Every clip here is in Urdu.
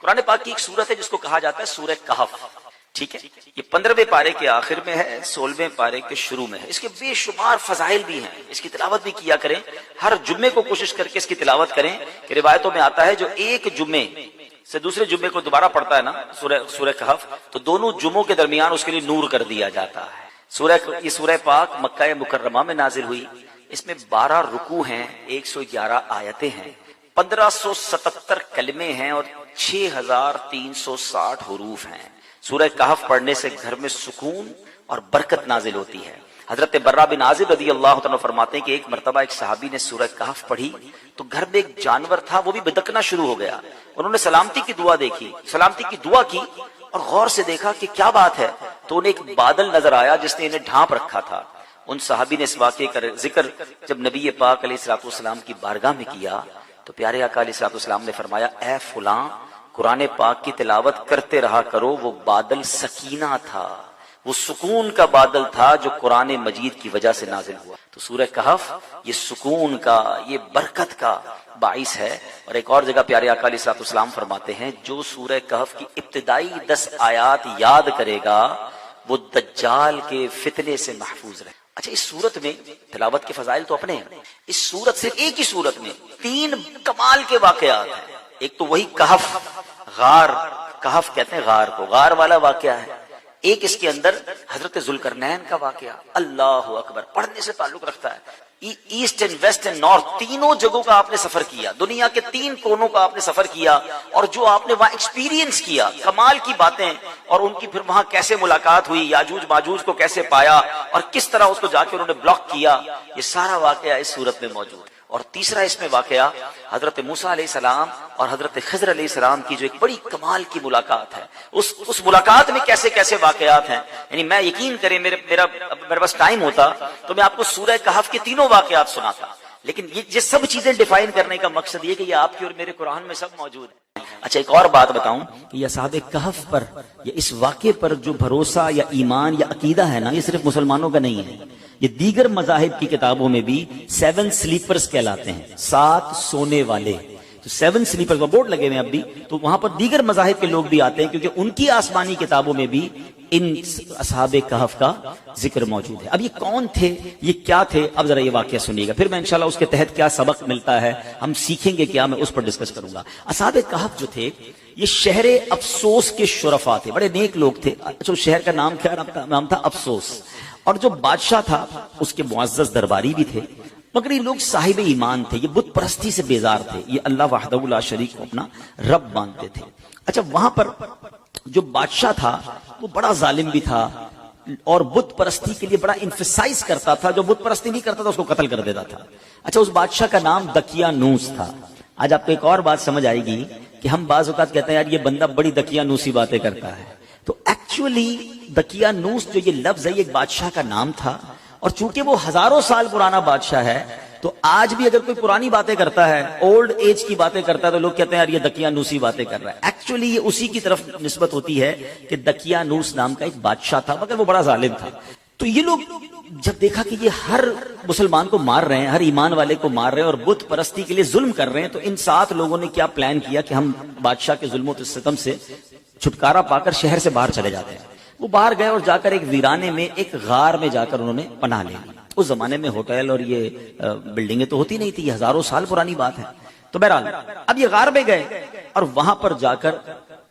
قرآن پاک کی ایک سورت ہے جس کو کہا جاتا ہے سورہ کہف، ٹھیک ہے؟ یہ 15ویں پارے کے آخر میں ہے، 16ویں پارے کے شروع میں ہے۔ اس کے بے شمار فضائل بھی ہیں، اس کی تلاوت بھی کیا کریں، ہر جمعے کو کوشش کر کے اس کی تلاوت کریں کہ روایتوں میں آتا ہے جو ایک جمعے سے دوسرے جمعے کو دوبارہ پڑھتا ہے نا سورہ کہف، تو دونوں جمعوں کے درمیان اس کے لیے نور کر دیا جاتا ہے۔ یہ سورہ پاک مکہ مکرمہ میں نازل ہوئی، اس میں 12 رکوع ہیں، 111 آیتیں ہیں، 1577 کلمے ہیں اور 6360 حروف ہیں۔ سورہ کہف پڑھنے سے گھر میں سکون اور برکت نازل ہوتی ہے۔ حضرت برہ بن عازب رضی اللہ تعالیٰ فرماتے ہیں کہ ایک مرتبہ ایک صحابی نے سورہ کہف پڑھی تو گھر میں ایک جانور تھا، وہ بھی بدکنا شروع ہو گیا۔ انہوں نے سلامتی کی دعا دیکھی، سلامتی کی دعا کی اور غور سے دیکھا کہ کیا بات ہے، تو انہیں ایک بادل نظر آیا جس نے انہیں ڈھانپ رکھا تھا۔ ان صحابی نے اس واقعے کا ذکر جب نبی پاک علیہ الصلوۃ والسلام کی بارگاہ میں کیا تو پیارے آقا علیہ الصلوۃ والسلام نے فرمایا، اے فلاں قرآن پاک کی تلاوت کرتے رہا کرو، وہ بادل سکینہ تھا، وہ سکون کا بادل تھا جو قرآن مجید کی وجہ سے نازل ہوا۔ تو سورہ کہف یہ سکون کا، یہ برکت کا باعث ہے۔ اور ایک اور جگہ پیارے آقا علیہ الصلوۃ والسلام فرماتے ہیں، جو سورہ کہف کی ابتدائی 10 آیات یاد کرے گا وہ دجال کے فتنے سے محفوظ رہے۔ اچھا، اس سورت میں تلاوت کے فضائل تو اپنے ہیں، اس سورت صرف ایک ہی سورت میں 3 کمال کے واقعات ہیں۔ ایک تو وہی کہف، غار، کہف کہتے ہیں غار کو، غار والا واقعہ ہے۔ ایک اس کے اندر حضرت ذوالقرنین کا واقعہ، اللہ اکبر، پڑھنے سے تعلق رکھتا ہے۔ East and west and north, تینوں جگہوں کا آپ نے سفر کیا، دنیا کے 3 کونوں کا آپ نے سفر کیا، اور جو آپ نے وہاں ایکسپیرینس کیا، کمال کی باتیں، اور ان کی پھر وہاں کیسے ملاقات ہوئی، یاجوج ماجوج کو کیسے پایا اور کس طرح اس کو جا کے انہوں نے بلاک کیا، یہ سارا واقعہ اس صورت میں موجود ہے۔ اور تیسرا اس میں واقعہ حضرت موسیٰ علیہ السلام اور حضرت خضر علیہ السلام کی جو ایک بڑی کمال کی ملاقات ہے، اس ملاقات میں کیسے کیسے واقعات ہیں، یعنی میں یقین کریں میرے پاس ٹائم ہوتا تو میں آپ کو سورہ کہف کے تینوں واقعات سناتا، لیکن یہ سب چیزیں ڈیفائن کرنے کا مقصد یہ کہ یہ آپ کی اور میرے قرآن میں سب موجود ہے۔ اچھا، ایک اور بات بتاؤں کہ یہ اصحاب کہف پر یا اس واقعے پر جو بھروسہ یا ایمان یا عقیدہ ہے نا، یہ صرف مسلمانوں کا نہیں ہے، یہ دیگر مذاہب کی کتابوں میں بھی 7 سلیپرز کہلاتے ہیں، 7 سونے والے۔ تو 7 سلیپرز بورڈ لگے ہوئے ہیں اب بھی، تو وہاں پر دیگر مذاہب کے لوگ بھی آتے ہیں کیونکہ ان کی آسمانی کتابوں میں بھی ان اصحاب کہف کا ذکر موجود ہے۔ اب یہ کون تھے، یہ کیا تھے، اب ذرا یہ واقعہ سنیے گا، پھر میں انشاءاللہ اس کے تحت کیا سبق ملتا ہے، ہم سیکھیں گے کیا، میں اس پر ڈسکس کروں گا۔ اصحاب کہف جو تھے یہ شہر افسوس کے شرفاء تھے، بڑے نیک لوگ تھے۔ اچھا، شہر کا نام کیا نام تھا؟ افسوس۔ اور جو بادشاہ تھا اس کے معزز درباری بھی تھے، مگر یہ لوگ صاحب ایمان تھے، یہ بت پرستی سے بیزار تھے، یہ اللہ وحدہ لا شریک کو اپنا رب مانتے تھے۔ اچھا، وہاں پر جو بادشاہ تھا وہ بڑا ظالم بھی تھا اور بت پرستی کے لیے بڑا انفسائز کرتا تھا، جو بت پرستی نہیں کرتا تھا اس کو قتل کر دیتا تھا۔ اچھا، اس بادشاہ کا نام دقیانوس تھا۔ آج آپ کو ایک اور بات سمجھ آئے گی کہ ہم بعض اوقات کہتے ہیں یار یہ بندہ بڑی دقیانوسی باتیں کرتا ہے، تو ایکچولی دقیانوس جو یہ لفظ ہے یہ ایک بادشاہ کا نام تھا، اور چونکہ وہ ہزاروں سال پرانا بادشاہ ہے تو آج بھی اگر کوئی پرانی باتیں کرتا ہے، اولڈ ایج کی باتیں کرتا ہے، تو لوگ کہتے ہیں یار یہ دقیانوسی باتیں کر رہا ہے۔ ایکچولی یہ اسی کی طرف نسبت ہوتی ہے کہ دقیانوس نام کا ایک بادشاہ تھا، مگر وہ بڑا ظالم تھا۔ تو یہ لوگ جب دیکھا کہ یہ ہر مسلمان کو مار رہے ہیں، ہر ایمان والے کو مار رہے ہیں اور بت پرستی کے لیے ظلم کر رہے ہیں، تو ان 7 لوگوں نے کیا پلان کیا کہ ہم بادشاہ کے ظلم و ستم سے چھٹکارا پا کر شہر سے باہر چلے جاتے ہیں۔ وہ باہر گئے اور جا کر ایک ویرانے میں ایک غار میں جا کر انہوں نے پناہ لی۔ اس زمانے میں ہوٹل اور یہ بلڈنگیں تو ہوتی نہیں تھی، یہ ہزاروں سال پرانی بات ہے۔ تو بہرحال اب یہ غار میں گئے اور وہاں پر جا کر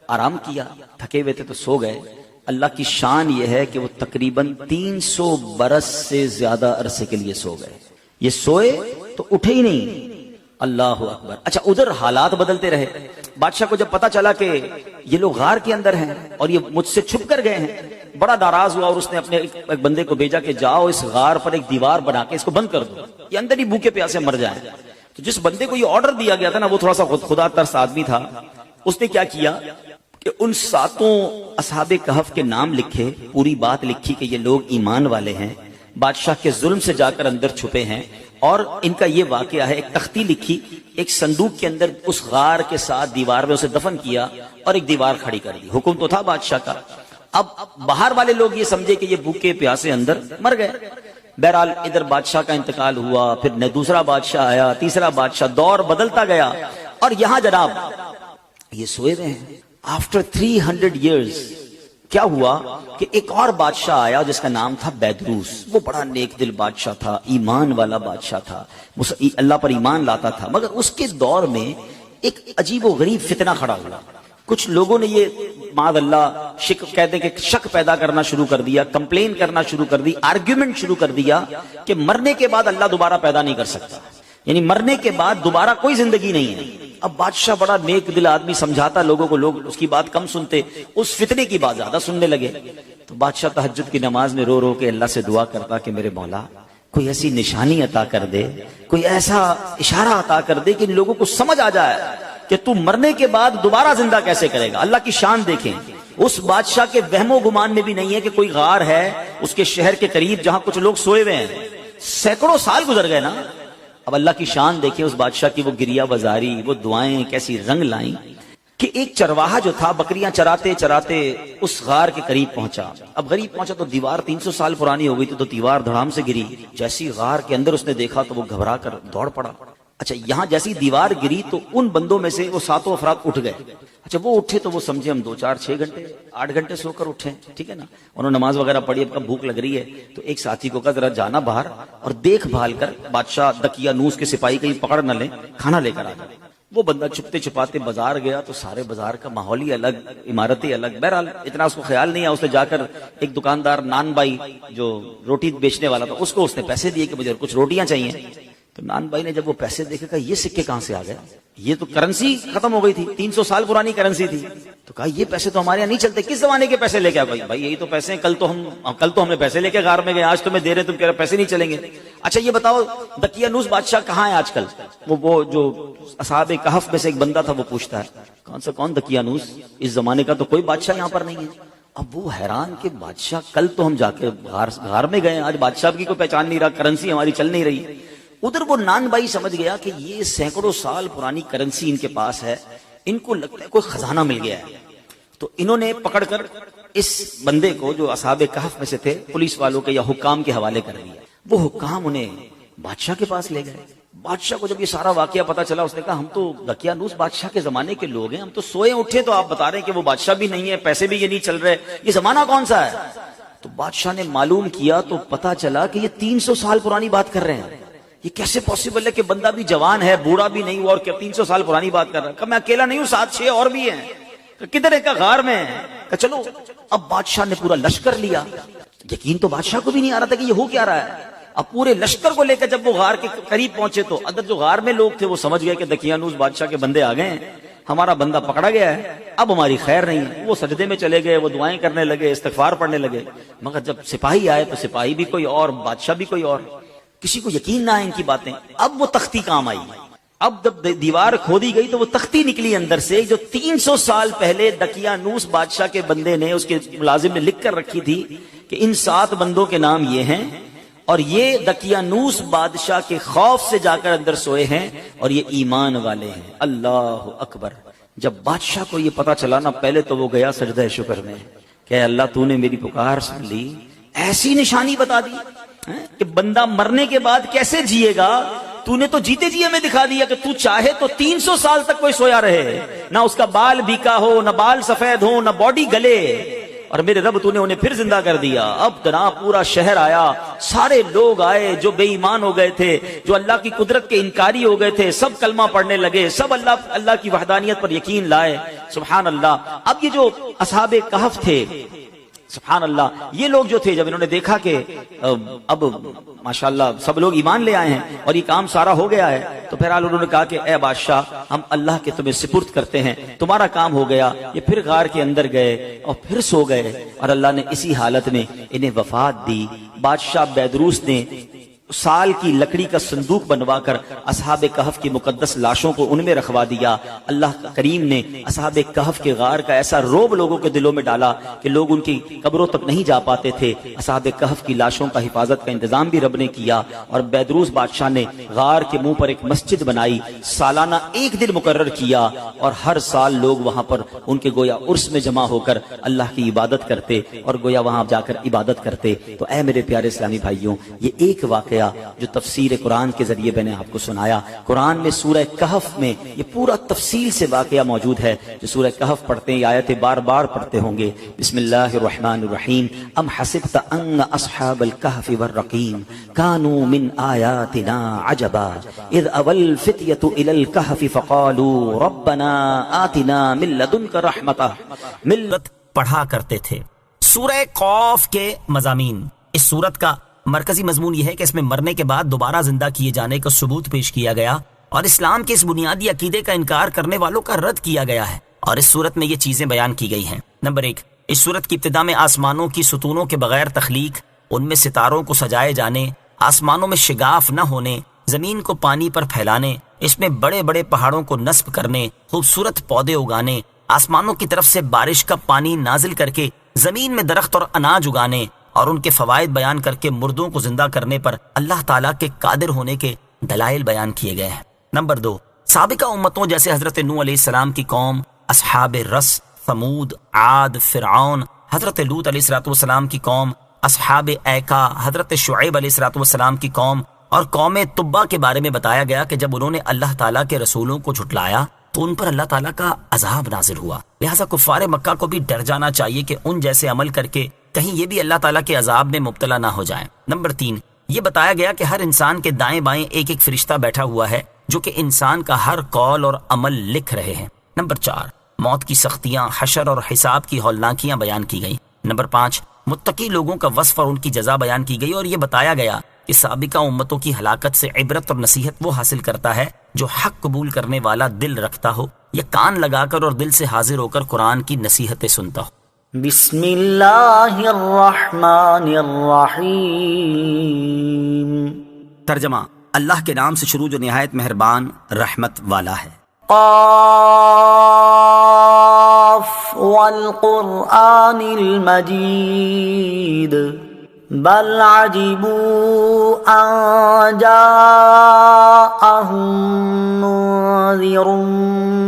آرام کیا، تھکے ہوئے تھے تو سو گئے۔ اللہ کی شان یہ ہے کہ وہ تقریباً 300 برس سے زیادہ عرصے کے لیے سو گئے۔ یہ سوئے تو اٹھے ہی نہیں، اللہ اکبر۔ اچھا، ادھر حالات بدلتے رہے۔ بادشاہ کو جب پتا چلا کہ یہ لوگ غار کے اندر ہیں اور یہ مجھ سے چھپ کر گئے ہیں، بڑا ناراض ہوا اور اس نے اپنے ایک بندے کو بھیجا کہ جاؤ اس غار پر ایک دیوار بنا کے اس کو بند کر دو، یہ اندر ہی بھوکے پیاسے مر جائیں۔ تو جس بندے کو یہ آرڈر دیا گیا تھا نا، وہ تھوڑا سا خدا ترس آدمی تھا، اس نے کیا کیا کہ ان 7 اصحاب کہف کے نام لکھے، پوری بات لکھی کہ یہ لوگ ایمان والے ہیں، بادشاہ کے ظلم سے جا کر اندر چھپے ہیں، اور ان کا یہ واقعہ ہے۔ ایک تختی لکھی، ایک صندوق کے اندر اس غار کے ساتھ دیوار میں اسے دفن کیا اور ایک دیوار کھڑی کر دی۔ حکم تو تھا بادشاہ کا۔ اب باہر والے لوگ یہ سمجھے کہ یہ بھوکے پیاسے اندر مر گئے۔ بہرحال ادھر بادشاہ کا انتقال ہوا، پھر دوسرا بادشاہ آیا، تیسرا بادشاہ، دور بدلتا گیا، اور یہاں جناب یہ سوئے ہوئے ہیں آفٹر 300 years کیا ہوا کہ ایک اور بادشاہ آیا جس کا نام تھا بیدروس. وہ بڑا نیک دل بادشاہ تھا, ایمان والا بادشاہ تھا, اللہ پر ایمان لاتا تھا. مگر اس کے دور میں ایک عجیب و غریب فتنہ کھڑا ہوا. کچھ لوگوں نے یہ معاذ اللہ کہتے ہیں کہ شک پیدا کرنا شروع کر دیا, کمپلین کرنا شروع کر دی, آرگیومنٹ شروع کر دیا کہ مرنے کے بعد اللہ دوبارہ پیدا نہیں کر سکتا, یعنی مرنے کے بعد دوبارہ کوئی زندگی نہیں ہے. اب بادشاہ بڑا نیک دل آدمی, سمجھاتا لوگوں کو, لوگ اس کی بات کم سنتے, اس فتنے کی بات زیادہ سننے لگے. تو بادشاہ تہجد کی نماز میں رو رو کے اللہ سے دعا کرتا کہ میرے مولا کوئی ایسی نشانی عطا کر دے, کوئی ایسا اشارہ عطا کر دے کہ ان لوگوں کو سمجھ آ جائے کہ تو مرنے کے بعد دوبارہ زندہ کیسے کرے گا. اللہ کی شان دیکھیں, اس بادشاہ کے وہم و گمان میں بھی نہیں ہے کہ کوئی غار ہے اس کے شہر کے قریب جہاں کچھ لوگ سوئے ہوئے ہیں. سینکڑوں سال گزر گئے نا. اب اللہ کی شان دیکھیں اس بادشاہ کی, وہ گریہ بازاری, وہ دعائیں کیسی رنگ لائیں کہ ایک چرواہا جو تھا بکریاں چراتے چراتے اس غار کے قریب پہنچا. اب قریب پہنچا تو دیوار 300 سال پرانی ہو گئی تھی, تو دیوار دھڑام سے گری. جیسی غار کے اندر اس نے دیکھا تو وہ گھبرا کر دوڑ پڑا. اچھا یہاں جیسی دیوار گری تو ان بندوں میں سے وہ 7 افراد اٹھ گئے. اچھا وہ اٹھے تو وہ سمجھے ہم 2 4 6 گھنٹے 8 گھنٹے سو کر اٹھے, ٹھیک ہے نا. انہوں نے نماز وغیرہ پڑھی, اب بھوک لگ رہی ہے تو ایک ساتھی کو کہا ذرا جانا باہر اور دیکھ بھال کر بادشاہ دقیانوس کے سپاہی کہیں پکڑ نہ لیں, کھانا لے کر آ جائے. وہ بندہ چھپتے چھپاتے بازار گیا تو سارے بازار کا ماحول ہی الگ, عمارتیں الگ. بہرحال اتنا اس کو خیال نہیں آیا, اس نے جا کر ایک دکاندار نان بائی جو روٹی بیچنے والا تھا اس نے پیسے دیے کہ مجھے کچھ روٹیاں چاہیے. تو نان بھائی نے جب وہ پیسے دیکھے کہا یہ سکے کہاں سے آ گئے, یہ تو کرنسی ختم ہو گئی تھی, 300 سال پرانی کرنسی تھی. تو کہا یہ پیسے تو ہمارے یہاں نہیں چلتے, کس زمانے کے پیسے لے کے آئے؟ بھائی یہی تو پیسے ہیں, کل تو ہم نے پیسے لے کے غار میں گئے, آج تمہیں دے رہے تم کہہ رہے پیسے نہیں چلیں گے. اچھا یہ بتاؤ دقیانوس بادشاہ کہاں ہے آج کل؟ وہ جو اصحاب کہف میں سے ایک بندہ تھا وہ پوچھتا ہے کون دقیانوس, اس زمانے کا تو کوئی بادشاہ یہاں پر نہیں ہے. اب وہ حیران کہ بادشاہ کل تو ہم جا کے غار میں گئے, آج بادشاہ کی کوئی پہچان نہیں رہا, کرنسی ہماری چل نہیں رہی. ادھر وہ نان بائی سمجھ گیا کہ یہ سینکڑوں سال پرانی کرنسی ان کے پاس ہے, ان کو لگتا ہے کوئی خزانہ مل گیا ہے. تو انہوں نے پکڑ کر اس بندے کو جو اصحاب کہف میں سے تھے پولیس والوں کے یا حکام کے حوالے کر دیا. وہ حکام انہیں بادشاہ کے پاس لے گئے. بادشاہ کو جب یہ سارا واقعہ پتا چلا اس نے کہا ہم تو دقیانوس بادشاہ کے زمانے کے لوگ ہیں, ہم تو سوئے اٹھے تو آپ بتا رہے ہیں کہ وہ بادشاہ بھی نہیں ہے, پیسے بھی یہ نہیں چل رہے, یہ زمانہ کون سا ہے؟ تو بادشاہ نے معلوم کیا تو پتا چلا کہ یہ 300 سال پرانی بات کر رہے ہیں. یہ کیسے پوسیبل ہے کہ بندہ بھی جوان ہے, بوڑھا بھی نہیں ہوا اور 300 سال پرانی بات کر رہا ہے؟ کہ میں اکیلا نہیں ہوں, 7 6 اور بھی ہیں. کدھر ہے؟ غار میں ہے. کہ چلو. اب بادشاہ نے پورا لشکر لیا. یقین تو بادشاہ کو بھی نہیں آ رہا تھا کہ یہ ہو کیا رہا ہے. اب پورے لشکر کو لے کر جب وہ غار کے قریب پہنچے تو اندر جو غار میں لوگ تھے وہ سمجھ گئے کہ دقیانوس بادشاہ کے بندے آ گئے ہیں, ہمارا بندہ پکڑا گیا ہے, اب ہماری خیر نہیں ہے. وہ سجدے میں چلے گئے, وہ دعائیں کرنے لگے, استغفار پڑھنے لگے. مگر جب سپاہی آئے تو سپاہی بھی کوئی اور, بادشاہ بھی کوئی اور. کسی کو یقین نہ آئے ان کی باتیں. اب وہ تختی کام آئی. اب جب دیوار کھودی گئی تو وہ تختی نکلی اندر سے جو 300 سال پہلے دقیانوس بادشاہ کے بندے نے, اس کے ملازم نے لکھ کر رکھی تھی کہ ان 7 بندوں کے نام یہ ہیں اور یہ دقیانوس بادشاہ کے خوف سے جا کر اندر سوئے ہیں اور یہ ایمان والے ہیں. اللہ اکبر. جب بادشاہ کو یہ پتا چلا نا, پہلے تو وہ گیا سجدہ شکر میں کہ اللہ تو نے میری پکار سن لی, ایسی نشانی بتا دی کہ بندہ مرنے کے بعد کیسے جیے گا. تو نے تو جیتے جی ہمیں دکھا دیا کہ تو چاہے تو 300 سال تک کوئی سویا رہے, نہ اس کا بال بیکا ہو, نہ بال سفید ہو, نہ باڈی گلے, اور میرے رب تو نے انہیں پھر زندہ کر دیا. اب جناب پورا شہر آیا, سارے لوگ آئے جو بے ایمان ہو گئے تھے, جو اللہ کی قدرت کے انکاری ہو گئے تھے, سب کلمہ پڑھنے لگے, سب اللہ کی وحدانیت پر یقین لائے. سبحان اللہ. اب یہ جو اصحاب کہف تھے, سبحان اللہ, یہ لوگ جو تھے جب انہوں نے دیکھا کہ اب ماشاءاللہ سب لوگ ایمان لے آئے ہیں اور یہ کام سارا ہو گیا ہے, تو بہرحال انہوں نے کہا کہ اے بادشاہ ہم اللہ کے تمہیں سپرد کرتے ہیں, تمہارا کام ہو گیا. یہ پھر غار کے اندر گئے اور پھر سو گئے اور اللہ نے اسی حالت میں انہیں وفات دی. بادشاہ بیدروس نے سال کی لکڑی کا صندوق بنوا کر اصحاب کہف کی مقدس لاشوں کو ان میں رکھوا دیا. اللہ کریم نے اصحاب کہف کے غار کا ایسا روب لوگوں کے دلوں میں ڈالا کہ لوگ ان کی قبروں تک نہیں جا پاتے تھے. اصحاب کہف کی لاشوں کا حفاظت کا انتظام بھی رب نے کیا اور بیدروس بادشاہ نے غار کے منہ پر ایک مسجد بنائی, سالانہ 1 دن مقرر کیا اور ہر سال لوگ وہاں پر ان کے گویا عرس میں جمع ہو کر اللہ کی عبادت کرتے اور گویا وہاں جا کر عبادت کرتے. تو اے میرے پیارے اسلامی بھائیوں, یہ ایک واقعہ گیا جو تفسیر قرآن کے ذریعے میں نے آپ کو سنایا۔ قرآن میں سورہ کہف میں یہ پورا تفصیل سے واقعہ موجود ہے، جو سورہ کہف پڑھتے ہیں یہ آیتیں بار بار پڑھتے ہوں گے۔ بسم اللہ الرحمن الرحیم۔ ام حسبت ان اصحاب الکہف والرقیم کانوا من آیاتنا عجبا اذ اول الفتیۃ الی الکہف فقالوا ربنا آتنا من لدنک رحمۃ ملت پڑھا کرتے تھے۔ سورہ قاف کے مضامین، اس سورت کا مرکزی مضمون یہ ہے کہ اس میں مرنے کے بعد دوبارہ زندہ کیے جانے کا ثبوت پیش کیا گیا اور اسلام کے اس بنیادی عقیدے کا انکار کرنے والوں کا رد کیا گیا ہے، اور اس سورت میں یہ چیزیں بیان کی گئی ہیں۔ نمبر 1، اس سورت کی ابتدا میں آسمانوں کی ستونوں کے بغیر تخلیق، ان میں ستاروں کو سجائے جانے، آسمانوں میں شگاف نہ ہونے، زمین کو پانی پر پھیلانے، اس میں بڑے بڑے پہاڑوں کو نصب کرنے، خوبصورت پودے اگانے، آسمانوں کی طرف سے بارش کا پانی نازل کر کے زمین میں درخت اور اناج اگانے اور ان کے فوائد بیان کر کے مردوں کو زندہ کرنے پر اللہ تعالیٰ کے قادر ہونے کے دلائل بیان کیے گئے ہیں۔ نمبر 2، سابقہ امتوں جیسے حضرت نوح علیہ السلام کی قوم، اصحاب رس، ثمود، عاد، فرعون، حضرت لوط علیہ السلام کی قوم، اصحاب ایکا، حضرت شعیب علیہ السلام کی قوم اور قوم تبا کے بارے میں بتایا گیا کہ جب انہوں نے اللہ تعالیٰ کے رسولوں کو جھٹلایا تو ان پر اللہ تعالیٰ کا عذاب نازل ہوا، لہٰذا کفار مکہ کو بھی ڈر جانا چاہیے کہ ان جیسے عمل کر کے کہیں یہ بھی اللہ تعالیٰ کے عذاب میں مبتلا نہ ہو جائیں۔ نمبر 3، یہ بتایا گیا کہ ہر انسان کے دائیں بائیں ایک ایک فرشتہ بیٹھا ہوا ہے جو کہ انسان کا ہر قول اور عمل لکھ رہے ہیں۔ نمبر 4، موت کی سختیاں، حشر اور حساب کی ہولناکیاں بیان کی گئی۔ نمبر 5، متقی لوگوں کا وصف اور ان کی جزا بیان کی گئی، اور یہ بتایا گیا کہ سابقہ امتوں کی ہلاکت سے عبرت اور نصیحت وہ حاصل کرتا ہے جو حق قبول کرنے والا دل رکھتا ہو یا کان لگا کر اور دل سے حاضر ہو کر قرآن کی نصیحتیں سنتا ہو۔ بسم اللہ الرحمن الرحیم۔ ترجمہ، اللہ کے نام سے شروع جو نہایت مہربان رحمت والا ہے۔ قاف والقرآن المجید بل عجبوا ان جاءهم منذر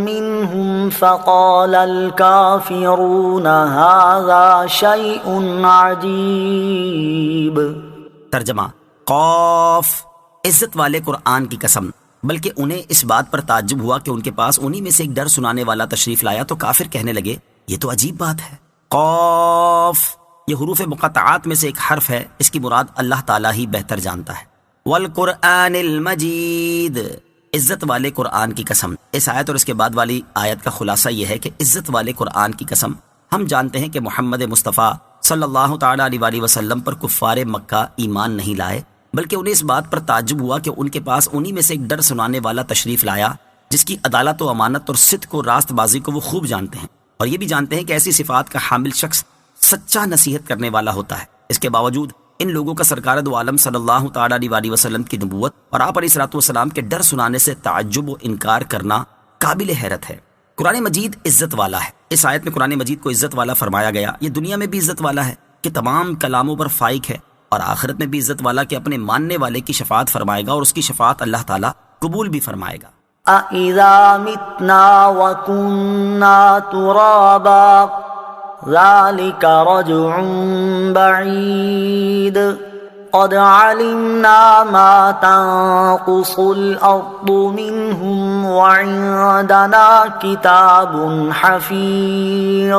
منهم فقال الكافرون هذا شيء عجیب۔ ترجمہ، قاف، عزت والے قرآن کی قسم، بلکہ انہیں اس بات پر تعجب ہوا کہ ان کے پاس انہی میں سے ایک ڈر سنانے والا تشریف لایا تو کافر کہنے لگے یہ تو عجیب بات ہے۔ قاف یہ حروف مقطعات میں سے ایک حرف ہے، اس کی مراد اللہ تعالیٰ ہی بہتر جانتا ہے۔ والقرآن المجید، عزت والے قرآن کی قسم۔ اس آیت اور اس کے بعد والی آیت کا خلاصہ یہ ہے کہ عزت والے قرآن کی قسم، ہم جانتے ہیں کہ محمد مصطفیٰ صلی اللہ تعالیٰ علیہ وسلم پر کفار مکہ ایمان نہیں لائے، بلکہ انہیں اس بات پر تعجب ہوا کہ ان کے پاس انہی میں سے ایک ڈر سنانے والا تشریف لایا جس کی عدالت و امانت اور صدق و راست بازی کو وہ خوب جانتے ہیں، اور یہ بھی جانتے ہیں کہ ایسی صفات کا حامل شخص سچا نصیحت کرنے والا ہوتا ہے۔ اس کے باوجود ان لوگوں کا سرکار دو عالم صلی اللہ تعالیٰ علیہ وسلم کی نبوت اور آپ علیہ السلام کے ڈر سنانے سے تعجب و انکار کرنا قابل حیرت ہے۔ قرآن مجید عزت والا ہے۔ اس آیت میں قرآن مجید کو عزت والا فرمایا گیا، یہ دنیا میں بھی عزت والا ہے کہ تمام کلاموں پر فائق ہے، اور آخرت میں بھی عزت والا کہ اپنے ماننے والے کی شفاعت فرمائے گا اور اس کی شفاعت اللہ تعالیٰ قبول بھی فرمائے گا۔ اَإِذَا مِتْنَا وَكُنَّا تُرَابًا ذَلِكَ رَجْعٌ بَعِيدٌ قَدْ عَلِمْنَا مَا تَنقُصُ الْأَرْضُ مِنْهُمْ وَعِندَنَا كِتَابٌ حَفِيظٌ۔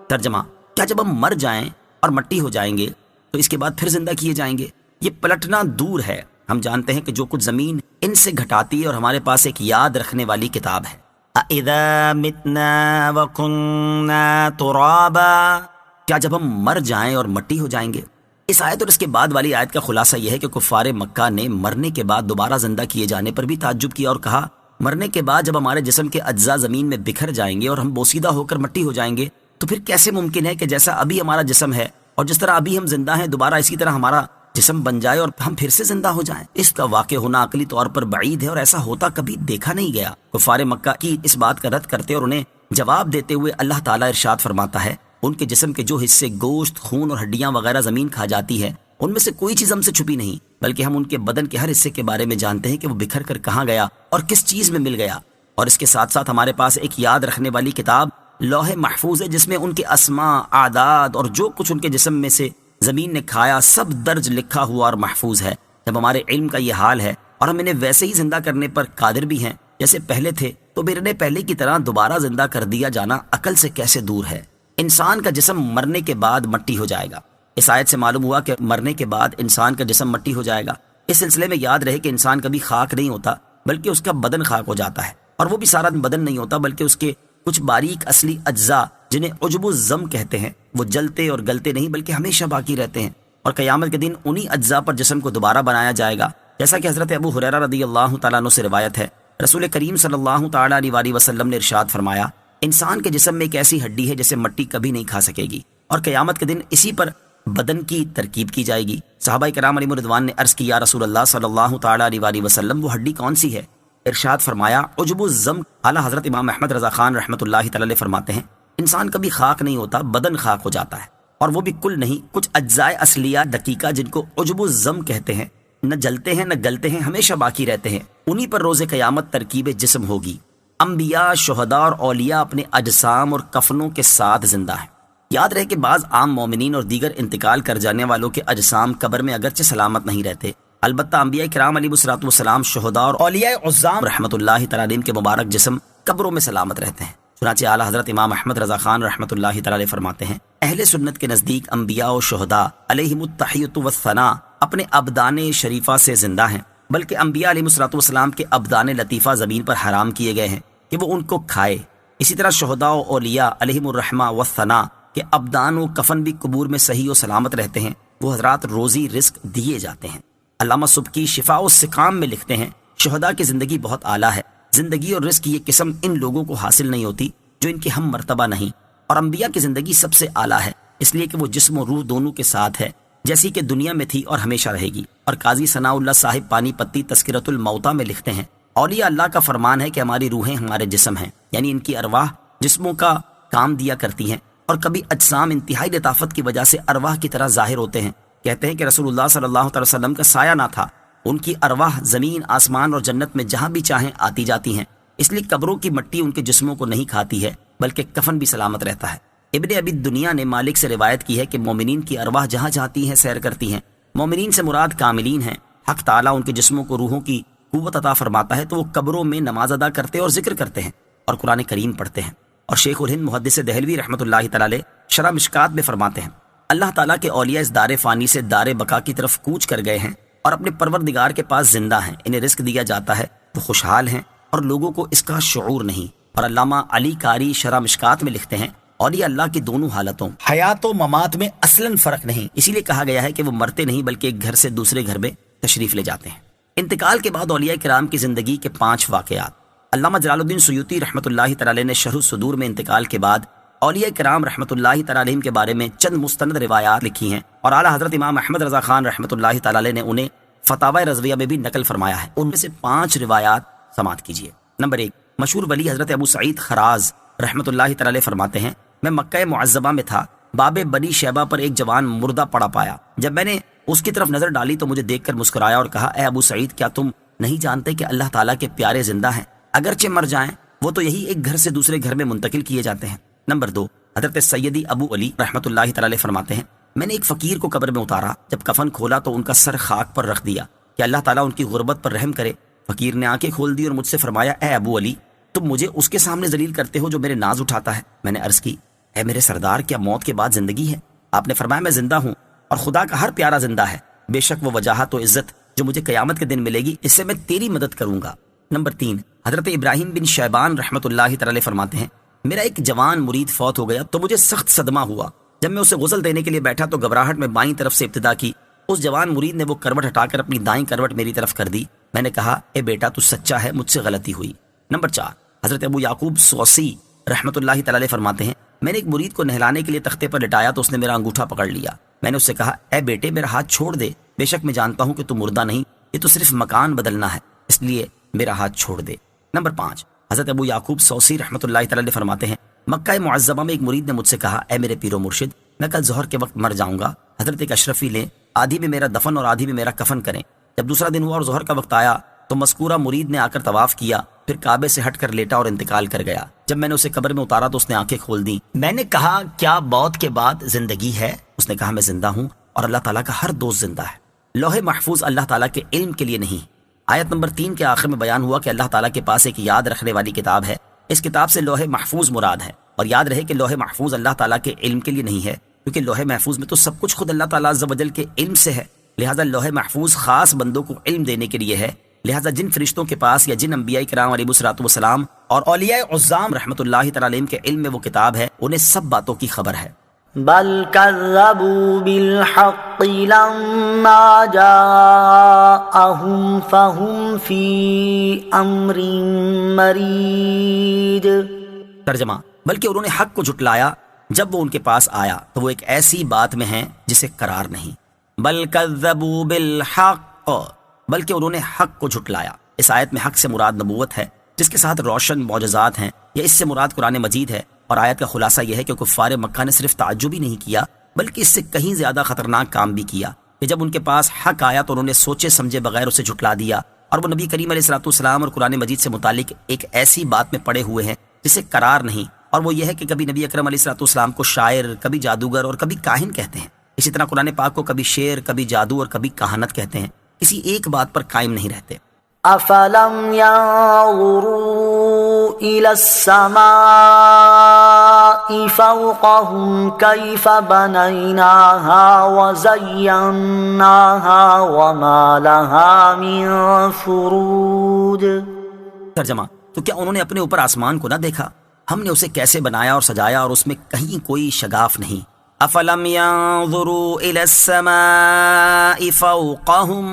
ترجمہ، کیا جب ہم مر جائیں اور مٹی ہو جائیں گے تو اس کے بعد پھر زندہ کیے جائیں گے؟ یہ پلٹنا دور ہے، ہم جانتے ہیں کہ جو کچھ زمین ان سے گھٹاتی ہے اور ہمارے پاس ایک یاد رکھنے والی کتاب ہے۔ اِذَا مِتْنَا وَكُنَّا تُرَابًا، کیا جب ہم مر جائیں اور مٹی ہو جائیں گے؟ اس آیت اور اس کے بعد والی آیت کا خلاصہ یہ ہے کہ کفار مکہ نے مرنے کے بعد دوبارہ زندہ کیے جانے پر بھی تعجب کیا اور کہا مرنے کے بعد جب ہمارے جسم کے اجزاء زمین میں بکھر جائیں گے اور ہم بوسیدہ ہو کر مٹی ہو جائیں گے تو پھر کیسے ممکن ہے کہ جیسا ابھی ہمارا جسم ہے اور جس طرح ابھی ہم زندہ ہیں دوبارہ اسی طرح ہمارا جسم بن جائے اور ہم پھر سے زندہ ہو جائیں؟ اس کا واقع ہونا عقلی طور پر بعید ہے اور ایسا ہوتا کبھی دیکھا نہیں گیا۔ کفار مکہ کی اس بات کا رد کرتے اور انہیں جواب دیتے ہوئے اللہ تعالیٰ ارشاد فرماتا ہے ان کے جسم کے جو حصے گوشت، خون اور ہڈیاں وغیرہ زمین کھا جاتی ہے ان میں سے کوئی چیز ہم سے چھپی نہیں، بلکہ ہم ان کے بدن کے ہر حصے کے بارے میں جانتے ہیں کہ وہ بکھر کر کہاں گیا اور کس چیز میں مل گیا، اور اس کے ساتھ ساتھ ہمارے پاس ایک یاد رکھنے والی کتاب لوح محفوظ ہے جس میں ان کے اسماء، اعداد اور جو کچھ ان کے جسم میں سے زمین نے کھایا سب درج لکھا ہوا اور محفوظ ہے۔ جب ہمارے علم کا یہ حال ہے اور ہم انہیں ویسے ہی زندہ کرنے پر قادر بھی ہیں جیسے پہلے تھے، تو مرنے پہلے کی طرح دوبارہ زندہ کر دیا جانا عقل سے کیسے دور ہے؟ انسان کا جسم مرنے کے بعد مٹی ہو جائے گا۔ اس آیت سے معلوم ہوا کہ مرنے کے بعد انسان کا جسم مٹی ہو جائے گا۔ اس سلسلے میں یاد رہے کہ انسان کبھی خاک نہیں ہوتا بلکہ اس کا بدن خاک ہو جاتا ہے، اور وہ بھی سارا بدن نہیں ہوتا بلکہ اس کے کچھ باریک اصلی اجزاء جنہیں عجب الزم کہتے ہیں وہ جلتے اور گلتے نہیں بلکہ ہمیشہ باقی رہتے ہیں، اور قیامت کے دن انہی اجزاء پر جسم کو دوبارہ بنایا جائے گا، جیسا کہ حضرت ابو ہریرہ رضی اللہ تعالیٰ عنہ سے روایت ہے۔ رسول کریم صلی اللہ تعالیٰ علیہ وسلم نے ارشاد فرمایا، انسان کے جسم میں ایک ایسی ہڈی ہے جسے مٹی کبھی نہیں کھا سکے گی، اور قیامت کے دن اسی پر بدن کی ترکیب کی جائے گی۔ صحابہ کرام علیہم رضوان نے عرض کیا، رسول اللہ صلی اللہ تعالیٰ علیہ وسلم وہ ہڈی کون سی ہے؟ ارشاد فرمایا عجب الزم۔ اعلیٰ حضرت امام احمد رضا خان رحمۃ اللہ تعالی علیہ فرماتے ہیں، انسان کبھی خاک نہیں ہوتا، بدن خاک ہو جاتا ہے، اور وہ بھی کل نہیں، کچھ اجزاء اصلیہ دقیقہ جن کو عجب الزم کہتے ہیں، نہ جلتے ہیں نہ گلتے ہیں، ہمیشہ باقی رہتے ہیں، انہی پر روز قیامت ترکیب جسم ہوگی۔ انبیاء، شہداء اور اولیاء اپنے اجسام اور کفنوں کے ساتھ زندہ ہیں۔ یاد رہے کہ بعض عام مومنین اور دیگر انتقال کر جانے والوں کے اجسام قبر میں اگرچہ سلامت نہیں رہتے، البتہ انبیاء کرام علیہ الصلوۃ والسلام، شہداء اور اولیاء عظام رحمۃ اللہ تعالی علیہم کے مبارک جسم قبروں میں سلامت رہتے ہیں۔ چنانچہ اعلیٰ حضرت امام احمد رضا خان رحمۃ اللہ تعالی علیہ فرماتے ہیں، اہل سنت کے نزدیک انبیاء و شہداء علیہم التحیۃ والثناء اپنے ابدان شریفہ سے زندہ ہیں، بلکہ انبیاء علیہ الصلوۃ والسلام کے ابدان لطیفہ زمین پر حرام کیے گئے ہیں کہ وہ ان کو کھائے۔ اسی طرح شہداء و اولیاء علیہم الرحمہ والثناء کے ابدان و کفن بھی قبور میں صحیح و سلامت رہتے ہیں، وہ حضرات روزی رزق دیے جاتے ہیں۔ علامہ سبکی شفاء السقام میں لکھتے ہیں، شہداء کی زندگی بہت اعلیٰ ہے، زندگی اور رزق کی یہ قسم ان لوگوں کو حاصل نہیں ہوتی جو ان کے ہم مرتبہ نہیں، اور انبیاء کی زندگی سب سے اعلیٰ ہے، اس لیے کہ وہ جسم و روح دونوں کے ساتھ ہے، جیسی کہ دنیا میں تھی اور ہمیشہ رہے گی۔ اور قاضی ثناء اللہ صاحب پانی پتی تذکرۃ الموتیٰ میں لکھتے ہیں، اولیاء اللہ کا فرمان ہے کہ ہماری روحیں ہمارے جسم ہیں، یعنی ان کی ارواح جسموں کا کام دیا کرتی ہیں، اور کبھی اجسام انتہائی لطافت کی وجہ سے ارواح کی طرح ظاہر ہوتے ہیں۔ کہتے ہیں کہ رسول اللہ صلی اللہ علیہ وسلم کا سایہ نہ تھا، ان کی ارواح زمین، آسمان اور جنت میں جہاں بھی چاہیں آتی جاتی ہیں، اس لیے قبروں کی مٹی ان کے جسموں کو نہیں کھاتی ہے بلکہ کفن بھی سلامت رہتا ہے۔ ابن ابی دنیا نے مالک سے روایت کی ہے کہ مومنین کی ارواح جہاں جاتی ہیں سیر کرتی ہیں، مومنین سے مراد کاملین ہیں۔ حق تعالیٰ ان کے جسموں کو روحوں کی قوت عطا فرماتا ہے تو وہ قبروں میں نماز ادا کرتے اور ذکر کرتے ہیں اور قرآن کریم پڑھتے ہیں۔ اور شیخ الہند محدث دہلوی رحمۃ اللہ تعالی شرح مشکات میں فرماتے ہیں، اللہ تعالیٰ کے اولیاء اس دار فانی سے دار بقا کی طرف کوچ کر گئے ہیں اور اپنے پروردگار کے پاس زندہ ہیں، انہیں رزق دیا جاتا ہے، وہ خوشحال ہیں اور لوگوں کو اس کا شعور نہیں۔ اور علامہ علی قاری شرح مشکات میں لکھتے ہیں، اولیاء اللہ کی دونوں حالتوں حیات و ممات میں اصلاً فرق نہیں، اسی لیے کہا گیا ہے کہ وہ مرتے نہیں بلکہ ایک گھر سے دوسرے گھر میں تشریف لے جاتے ہیں۔ انتقال کے بعد اولیاء کرام کی زندگی کے 5 واقعات۔ علامہ جلال الدین سیوطی رحمۃ اللہ تعالی نے شرح الصدور میں انتقال کے بعد اولیاء کرام رحمۃ اللہ تعالی علیہم کے بارے میں چند مستند روایات لکھی ہیں، اور اعلیٰ حضرت امام احمد رضا خان رحمۃ اللہ تعالی نے انہیں فتاوی رضویہ میں بھی نقل فرمایا ہے۔ ان میں سے 5 روایات سماعت کیجیے۔ نمبر 1، مشہور ولی حضرت ابو سعید خراز رحمۃ اللہ تعالی فرماتے ہیں، میں مکہ معظمہ میں تھا، باب بنی شیبہ پر ایک جوان مردہ پڑا پایا، جب میں نے اس کی طرف نظر ڈالی تو مجھے دیکھ کر مسکرایا اور کہا، اے ابو سعید، کیا تم نہیں جانتے کہ اللہ تعالیٰ کے پیارے زندہ ہیں، اگرچہ مر جائیں وہ تو یہی ایک گھر سے دوسرے گھر میں منتقل کیے جاتے ہیں۔ نمبر 2، حضرت سیدی ابو علی رحمۃ اللہ تعالی فرماتے ہیں، میں نے ایک فقیر کو قبر میں اتارا، جب کفن کھولا تو ان کا سر خاک پر رکھ دیا کہ اللہ تعالیٰ ان کی غربت پر رحم کرے۔ فقیر نے آنکھیں کھول دی اور مجھ سے فرمایا، اے ابو علی، تم مجھے اس کے سامنے ذلیل کرتے ہو جو میرے ناز اٹھاتا ہے۔ میں نے عرض کی، اے میرے سردار، کیا موت کے بعد زندگی ہے؟ آپ نے فرمایا، میں زندہ ہوں اور خدا کا ہر پیارا زندہ ہے، بے شک وہ وجاہت و عزت جو مجھے قیامت کے دن ملے گی، اس سے میں تیری مدد کروں گا۔ نمبر 3، حضرت ابراہیم بن شیبان رحمۃ اللہ تعالی فرماتے ہیں، میرا ایک جوان مرید فوت ہو گیا تو مجھے سخت صدمہ ہوا، جب میں اسے غسل دینے کے لیے بیٹھا تو گھبراہٹ میں بائیں طرف سے ابتدا کی، اس جوان مرید نے وہ کروٹ ہٹا کر اپنی دائیں کروٹ میری طرف کر دی۔ میں نے کہا، اے بیٹا، تو سچا ہے، مجھ سے غلطی ہوئی۔ نمبر 4، حضرت ابو یعقوب سوسی رحمۃ اللہ تعالی فرماتے ہیں، میں نے ایک مرید کو نہلانے کے لیے تختے پر لٹایا تو اس نے میرا انگوٹھا پکڑ لیا، میں نے اس سے کہا، اے بیٹے، میرا ہاتھ چھوڑ دے، بے شک میں جانتا ہوں کہ تو مردہ نہیں، یہ تو صرف مکان بدلنا ہے، اس لیے میرا ہاتھ چھوڑ دے۔ نمبر 5، حضرت ابو یعقوب سوسی رحمۃ اللہ تعالی فرماتے ہیں، مکہ معظمہ میں ایک مرید نے مجھ سے کہا، اے میرے پیر و مرشد، میں کل ظہر کے وقت مر جاؤں گا، حضرت ایک اشرفی لیں، آدھی میں میرا دفن اور آدھی میں میرا کفن کریں۔ جب دوسرا دن ہوا اور ظہر کا وقت آیا تو مذکورہ مرید نے آ کر طواف کیا، پھر کعبے سے ہٹ کر لیٹا اور انتقال کر گیا۔ جب میں نے اسے قبر میں اتارا تو اس نے آنکھیں کھول دیں۔ میں نے کہا، کیا موت کے بعد زندگی ہے؟ اس نے کہا، میں زندہ ہوں اور اللہ تعالیٰ کا ہر دوست زندہ ہے۔ لوح محفوظ اللہ تعالیٰ کے علم کے لیے نہیں۔ آیت نمبر 3 کے آخر میں بیان ہوا کہ اللہ تعالیٰ کے پاس ایک یاد رکھنے والی کتاب ہے، اس کتاب سے لوح محفوظ مراد ہے۔ اور یاد رہے کہ لوح محفوظ اللہ تعالیٰ کے علم کے لیے نہیں ہے، کیونکہ لوح محفوظ میں تو سب کچھ خود اللہ تعالیٰ عز و جل کے علم سے ہے، لہٰذا لوح محفوظ خاص بندوں کو علم دینے کے لیے ہے۔ لہٰذا جن فرشتوں کے پاس یا جن انبیاء کرام علیہ الصلوۃ والسلام اور اولیاء عظام رحمۃ اللہ تعالیٰ علیہم کے علم میں وہ کتاب ہے، انہیں سب باتوں کی خبر ہے۔ بل كذبوا بالحق لما جاءهم فهم في امر مريج۔ ترجمہ، بلکہ انہوں نے حق کو جھٹلایا جب وہ ان کے پاس آیا تو وہ ایک ایسی بات میں ہیں جسے قرار نہیں۔ بل کذبوا بالحق، بلکہ انہوں نے حق کو جھٹلایا۔ اس آیت میں حق سے مراد نبوت ہے جس کے ساتھ روشن معجزات ہیں، یا اس سے مراد قرآن مجید ہے۔ اور آیت کا خلاصہ یہ ہے کہ کفار مکہ نے صرف تعجب ہی نہیں کیا بلکہ اس سے کہیں زیادہ خطرناک کام بھی کیا کہ جب ان کے پاس حق آیا تو انہوں نے سوچے سمجھے بغیر اسے جھٹلا دیا، اور وہ نبی کریم علیہ الصلوۃ والسلام اور قرآن مجید سے متعلق ایک ایسی بات میں پڑے ہوئے ہیں جسے قرار نہیں، اور وہ یہ ہے کہ کبھی نبی اکرم علیہ الصلوۃ والسلام کو شاعر، کبھی جادوگر اور کبھی کاہن کہتے ہیں۔ اسی طرح قرآن پاک کو کبھی شعر، کبھی جادو اور کبھی کہانت کہتے ہیں، کسی ایک بات پر قائم نہیں رہتے۔ افلم ينظروا الى السماء فوقهم كيف بنيناها وزيناها وما لها من فروج۔ ترجمہ، تو کیا انہوں نے اپنے اوپر آسمان کو نہ دیکھا؟ ہم نے اسے کیسے بنایا اور سجایا اور اس میں کہیں کوئی شگاف نہیں۔ افلم ينظروا الى السماء فوقهم،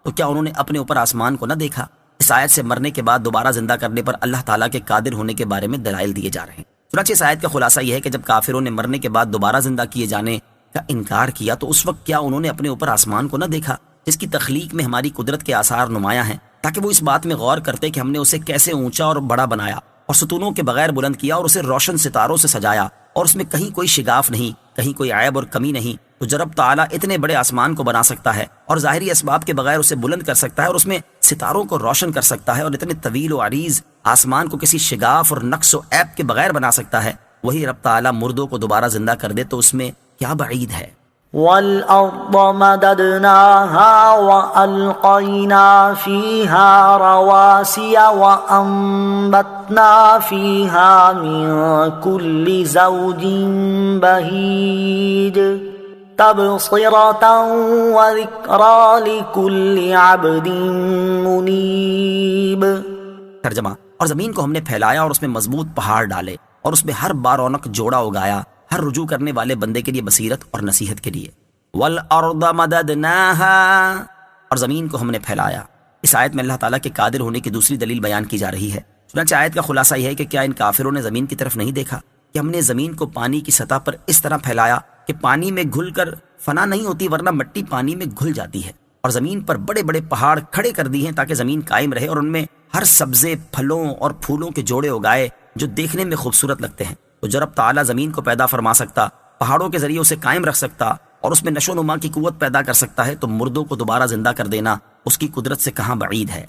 تو کیا انہوں نے اپنے اوپر آسمان کو نہ دیکھا؟ اس آیت سے مرنے کے بعد دوبارہ زندہ کرنے پر اللہ تعالیٰ کے قادر ہونے کے بارے میں دلائل دیے جا رہے ہیں۔ چنانچہ اس آیت کا خلاصہ یہ ہے کہ جب کافروں نے مرنے کے بعد دوبارہ زندہ کیے جانے کا انکار کیا تو اس وقت کیا انہوں نے اپنے اوپر آسمان کو نہ دیکھا جس کی تخلیق میں ہماری قدرت کے آثار نمایاں ہیں، تاکہ وہ اس بات میں غور کرتے کہ ہم نے اسے کیسے اونچا اور بڑا بنایا اور ستونوں کے بغیر بلند کیا اور اسے روشن ستاروں سے سجایا، اور اس میں کہیں کوئی شگاف نہیں، کہیں کوئی عیب اور کمی نہیں۔ تو جب تعالیٰ اتنے بڑے آسمان کو بنا سکتا ہے اور ظاہری اسباب کے بغیر اسے بلند کر سکتا ہے اور اس میں ستاروں کو روشن کر سکتا ہے، اور اتنے طویل و عریض آسمان کو کسی شگاف اور نقص و عیب کے بغیر بنا سکتا ہے، وہی رب تعالیٰ مردوں کو دوبارہ زندہ کر دے تو اس میں کیا بعید ہے۔ والأرض مددناها وألقينا فيها رواسي وأنبتنا فيها من كل زوج بهيج تبصرة وذكرى لكل عبد منيب۔ ترجمہ، اور زمین کو ہم نے پھیلایا اور اس میں مضبوط پہاڑ ڈالے اور اس میں ہر بارونق جوڑا اگایا، ہر رجوع کرنے والے بندے کے لیے بصیرت اور نصیحت کے لیے۔ وَالْأَرْضَ مَدَدْنَاهَا، اور زمین کو ہم نے پھیلایا۔ اس آیت میں اللہ تعالیٰ کے قادر ہونے کی دوسری دلیل بیان کی جا رہی ہے۔ چنانچہ آیت کا خلاصہ یہ ہے کہ کیا ان کافروں نے زمین کی طرف نہیں دیکھا کہ ہم نے زمین کو پانی کی سطح پر اس طرح پھیلایا کہ پانی میں گھل کر فنا نہیں ہوتی، ورنہ مٹی پانی میں گھل جاتی ہے، اور زمین پر بڑے بڑے پہاڑ کھڑے کر دی ہیں تاکہ زمین قائم رہے اور ان میں ہر سبزے، پھلوں اور پھولوں کے جوڑے اگائے جو دیکھنے میں خوبصورت لگتے ہیں۔ تو جب تعالیٰ زمین کو پیدا فرما سکتا، پہاڑوں کے ذریعے اسے قائم رکھ سکتا اور اس میں نشو و نما کی قوت پیدا کر سکتا ہے، تو مردوں کو دوبارہ زندہ کر دینا اس کی قدرت سے کہاں بعید ہے۔